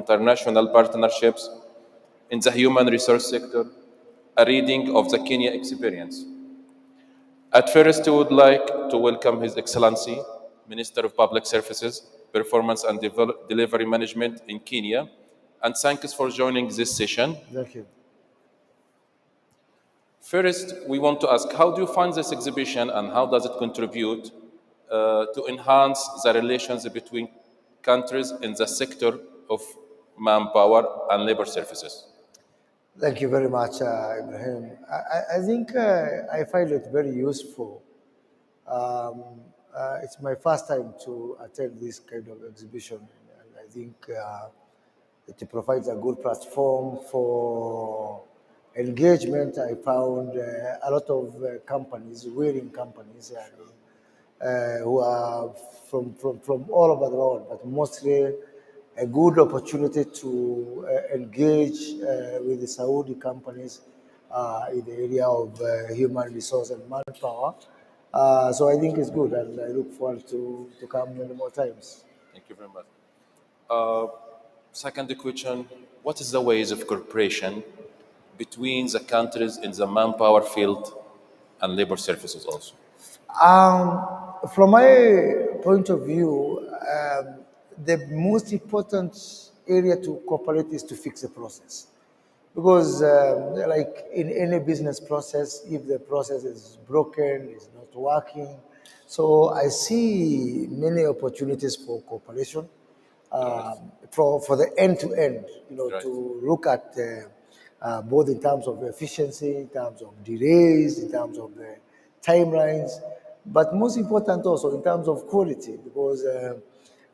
international partnerships in the human resource sector, a reading of the Kenya experience. At first, we would like to welcome His Excellency, Minister of Public Services, Performance and Delivery Management in Kenya, and thanks for joining this session. Thank you. First, we want to ask, how do you find this exhibition and how does it contribute to enhance the relations between countries in the sector of manpower and labor services? Thank you very much, Ibrahim. I think I find it very useful. It's my first time to attend this kind of exhibition, and I think it provides a good platform for engagement. I found a lot of companies, willing companies, who are from all over the world, but mostly a good opportunity to engage with the Saudi companies in the area of human resource and manpower. So I think it's good, and I look forward to come many more times. Thank you very much. Second question, what is the ways of cooperation between the countries in the manpower field and labor services also? From my point of view, the most important area to cooperate is to fix the process. Because like in any business process, if the process is broken, it's not working. So I see many opportunities for cooperation for the end to end, Right. to look at both in terms of efficiency, in terms of delays, in terms of timelines, but most important also in terms of quality, because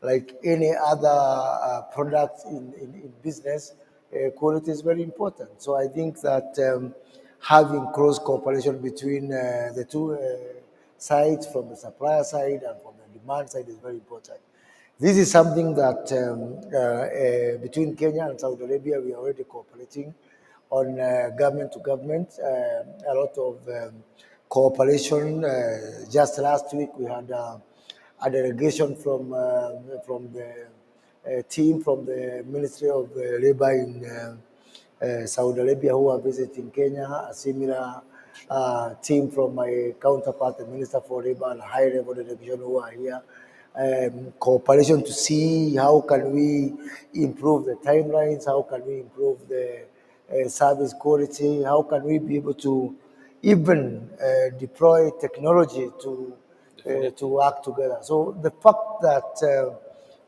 like any other product in business, quality is very important. So I think that having close cooperation between the two sides, from the supplier side and from the demand side, is very important. This is something that between Kenya and Saudi Arabia, we are already cooperating on government to government, a lot of cooperation. Just last week, we had a delegation from the team from the Ministry of Labor in Saudi Arabia who are visiting Kenya, a similar team from my counterpart, the Minister for Labor and high level delegation who are here. Cooperation to see how can we improve the timelines, how can we improve the service quality, how can we be able to even deploy technology to work together. So the fact that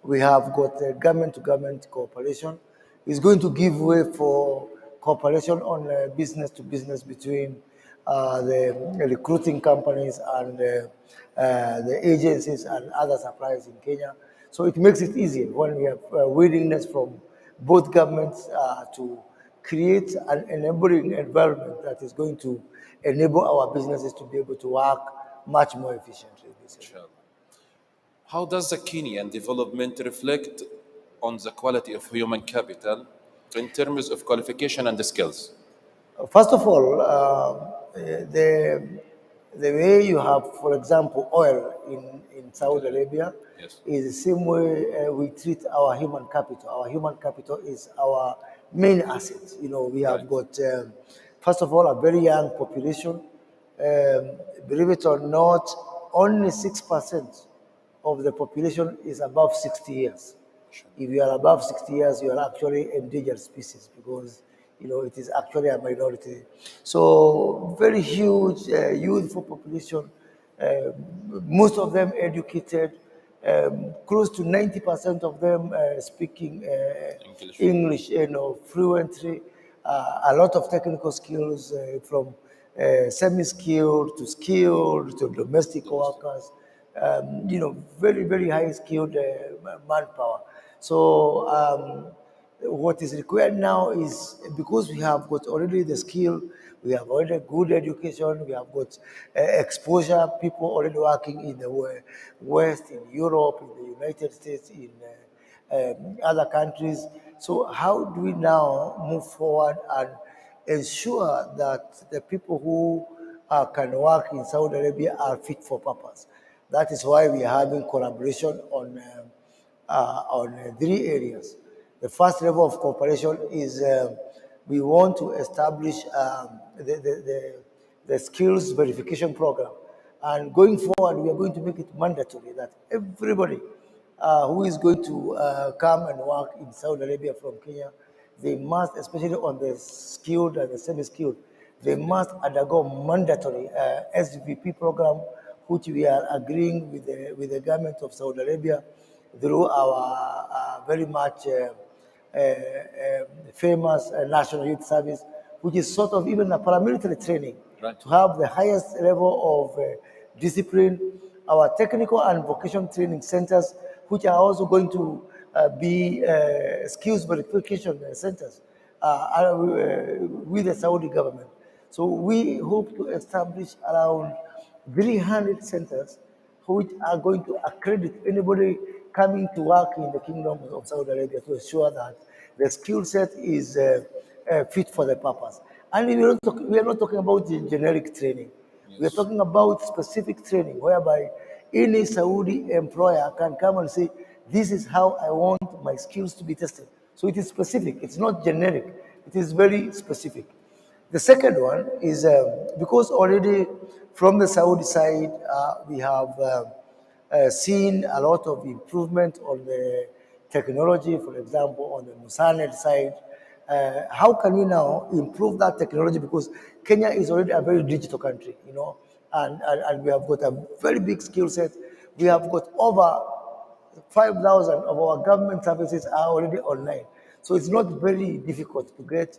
we have got government-to-government cooperation is going to give way for cooperation on business to business between the recruiting companies and the agencies and other suppliers in Kenya. So it makes it easier when we have willingness from both governments to create an enabling environment that is going to enable our businesses to be able to work much more efficiently. Inshallah. How does the Kenyan development reflect on the quality of human capital in terms of qualification and skills? First of all, the way you have, for example, oil in Saudi Arabia Yes. is the same way we treat our human capital. Our human capital is our main asset. We have got, first of all, a very young population. Believe it or not, only 6% of the population is above 60 years. If you are above 60 years, you are actually endangered species because it is actually a minority. So very huge youthful population, most of them educated, close to 90% of them speaking English, fluently. A lot of technical skills from semi-skilled to skilled to domestic workers. Very, very high skilled manpower. So what is required now is, because we have got already the skill, we have already good education, we have got exposure, people already working in the West, in Europe, in the United States, in other countries. So how do we now move forward and ensure that the people who can work in Saudi Arabia are fit for purpose? That is why we are having collaboration on 3 areas. The first level of cooperation is we want to establish the skills verification program. And going forward, we are going to make it mandatory that everybody who is going to come and work in Saudi Arabia from Kenya, they must, especially on the skilled and the semi-skilled, they must undergo mandatory SVP program, which we are agreeing with the government of Saudi Arabia through our very much famous National Youth Service, which is sort of even a paramilitary training to have the highest level of discipline. Our technical and vocational training centers, which are also going to be skills verification centers with the Saudi government. So we hope to establish around 300 centers which are going to accredit anybody coming to work in the Kingdom of Saudi Arabia to ensure that the skill set is fit for the purpose. And we are not talking about the generic training. Yes. We are talking about specific training whereby any Saudi employer can come and say, this is how I want my skills to be tested. So it is specific. It's not generic. It is very specific. The second one is because already from the Saudi side, we have seen a lot of improvement on the technology, for example, on the Musaned side. How can we now improve that technology? Because Kenya is already a very digital country, you know, and we have got a very big skill set. We have got over 5,000 of our government services are already online. So it's not very difficult to get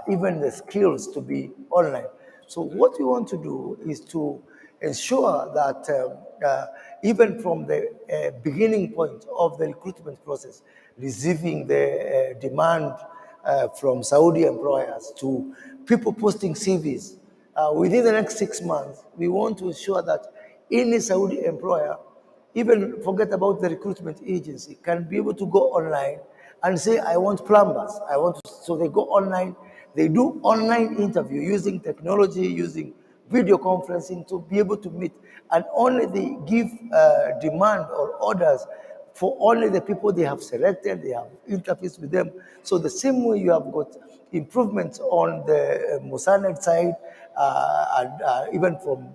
even the skills to be online. So what we want to do is to ensure that even from the beginning point of the recruitment process, receiving the demand from Saudi employers to people posting CVs, within the next 6 months, we want to ensure that any Saudi employer, even forget about the recruitment agency, can be able to go online and say, I want plumbers. So they go online, they do online interview using technology, using video conferencing to be able to meet. And only they give demand or orders for only the people they have selected, they have interface with them. So the same way you have got improvements on the Musaned side, and even from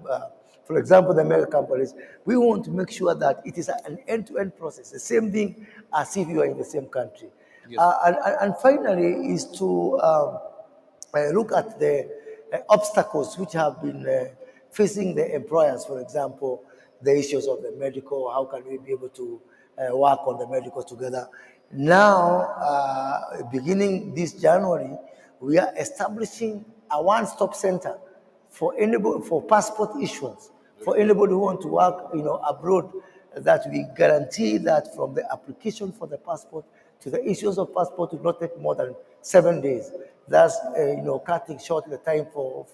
for example, the mega companies, we want to make sure that it is an end-to-end process, the same thing as if you are in the same country. Yes. And finally is to look at the obstacles which have been facing the employers, for example, the issues of the medical, how can we be able to work on the medical together. Now, beginning this January, we are establishing a one-stop center for anybody, for passport issuance, for anybody who wants to work, you know, abroad, that we guarantee that from the application for the passport to the issuance of passport will not take more than 7 days. That's you know, cutting short the time for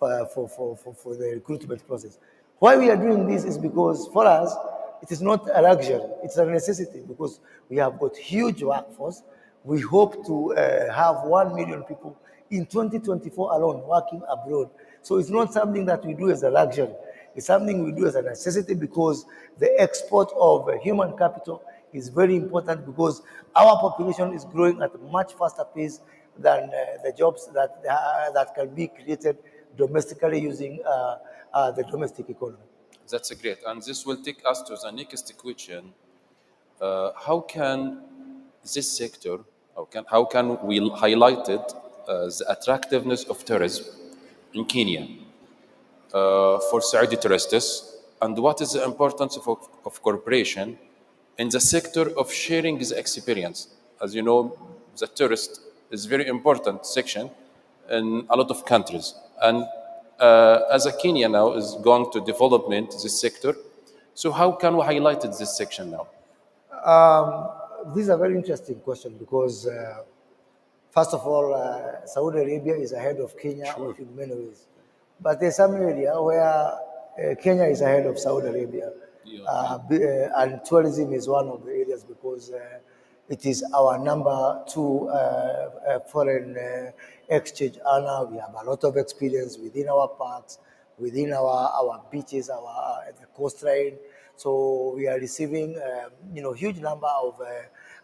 the recruitment process. Why we are doing this is because for us it is not a luxury; it's a necessity because we have got huge workforce. We hope to have 1 million people in 2024 alone working abroad. So it's not something that we do as a luxury. It's something we do as a necessity because the export of human capital is very important because our population is growing at a much faster pace than the jobs that can be created domestically using the domestic economy. That's great. And this will take us to the next question. How can this sector, how can we highlight it, the attractiveness of tourism in Kenya for Saudi tourists, and what is the importance of cooperation in the sector of sharing the experience? As you know, the tourist is very important section in a lot of countries, and as a Kenya now is going to development this sector, so how can we highlight this section now? This is a very interesting question because, first of all, Saudi Arabia is ahead of Kenya in many ways. But there's some area where Kenya is ahead of Saudi Arabia. And tourism is one of the areas because it is our number 2 foreign exchange earner. We have a lot of experience within our parks, within our beaches, the coastline. So we are receiving, huge number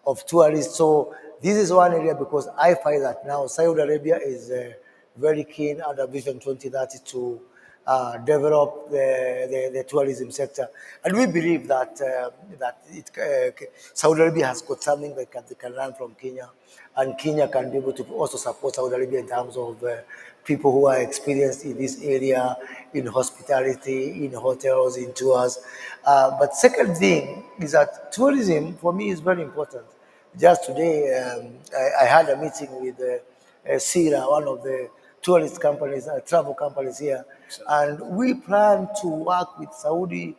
of tourists. So this is one area because I find that now Saudi Arabia is very keen under Vision 2030 to develop the tourism sector, and we believe that Saudi Arabia has got something they can learn from Kenya, and Kenya can be able to also support Saudi Arabia in terms of people who are experienced in this area, in hospitality, in hotels, in tours. But second thing is that tourism for me is very important. Just today, I had a meeting with Sira, one of the tourist companies, travel companies here, and we plan to work with Saudi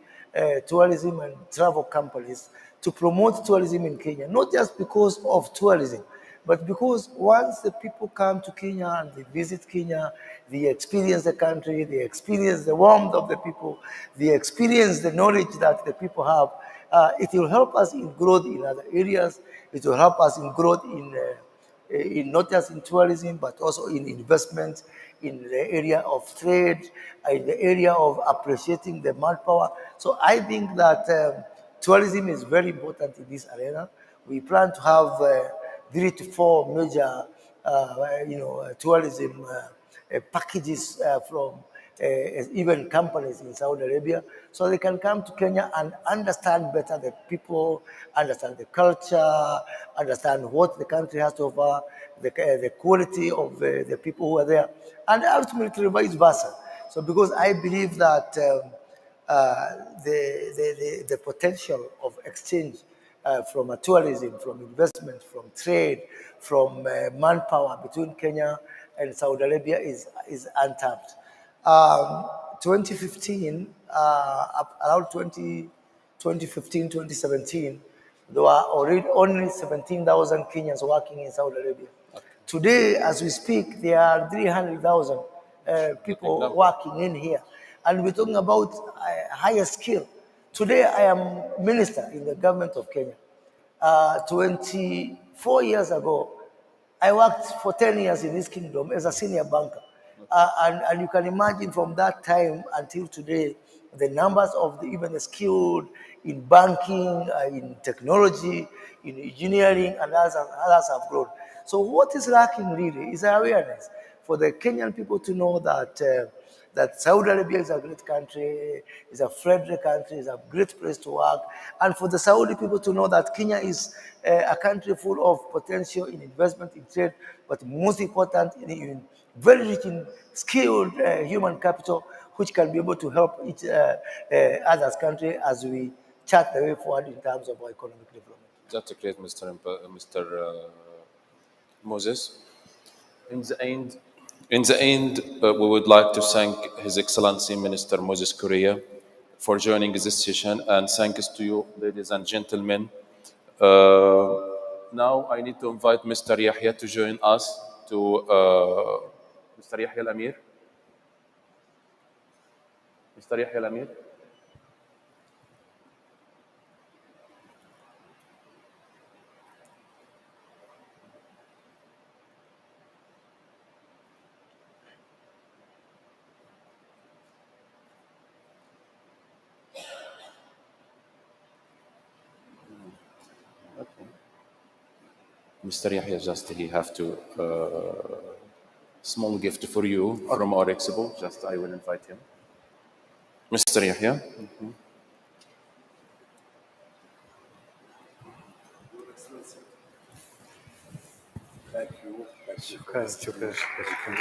tourism and travel companies to promote tourism in Kenya, not just because of tourism, but because once the people come to Kenya and they visit Kenya, they experience the country, they experience the warmth of the people, they experience the knowledge that the people have, it will help us in growth in other areas. It will help us in growth in not just in tourism, but also in investment, in the area of trade, in the area of appreciating the manpower. So I think that tourism is very important in this arena. We plan to have 3 to 4 major, tourism packages from even companies in Saudi Arabia, so they can come to Kenya and understand better the people, understand the culture, understand what the country has to offer, the quality of the people who are there, and ultimately vice versa. So because I believe that the potential of exchange from tourism, from investment, from trade, from manpower between Kenya and Saudi Arabia is untapped. 2015, around 2015, 2017, there were already only 17,000 Kenyans working in Saudi Arabia. Today, as we speak, there are 300,000 people working in here. And we're talking about higher skill. Today, I am minister in the government of Kenya. 24 years ago, I worked for 10 years in this kingdom as a senior banker. And you can imagine from that time until today, the numbers of even the skilled in banking, in technology, in engineering, and others have grown. So what is lacking really is awareness for the Kenyan people to know that Saudi Arabia is a great country, is a friendly country, is a great place to work, and for the Saudi people to know that Kenya is a country full of potential in investment, in trade, but most important, in very rich in skilled human capital, which can be able to help each other's country as we chart the way forward in terms of our economic development. That's great, Mr. Moses. In the end, we would like to thank His Excellency Minister Moses Korea for joining this session, and thanks to you, ladies and gentlemen. Now I need to invite Mr. Yahya to join us. Mr. Yahya Al-Amir. Mr. Yahya Al-Amir. Mr. Yahya, just he have to small gift for you from our expo. Just I will invite him. Mr. Yahya. Thank you. شكرا شكرا شكرا.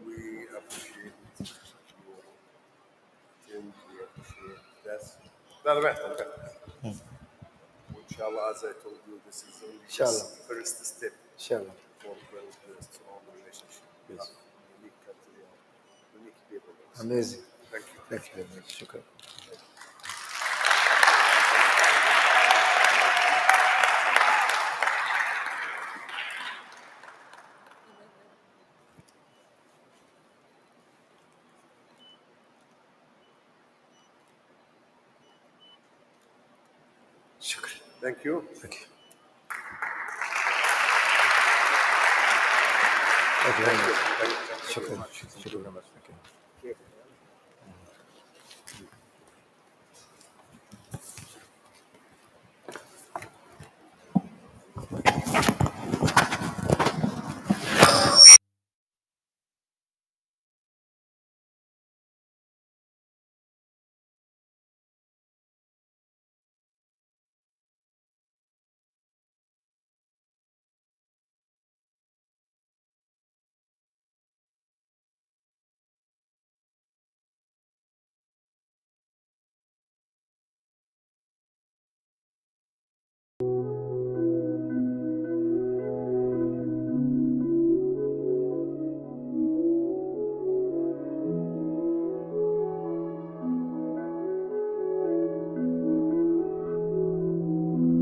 We appreciate your attention. We appreciate this. لا لا بعتها. وإن شاء الله, as I told you, this is only إن شاء الله. the first step إن شاء الله. for building a strong relationship. Yes. Unique country, unique people. Amazing. Thank you. Thank you very much. شكرا. شكرا. Thank you. Thank you. Thank you very much. Thank you very شكرا much. شكرا.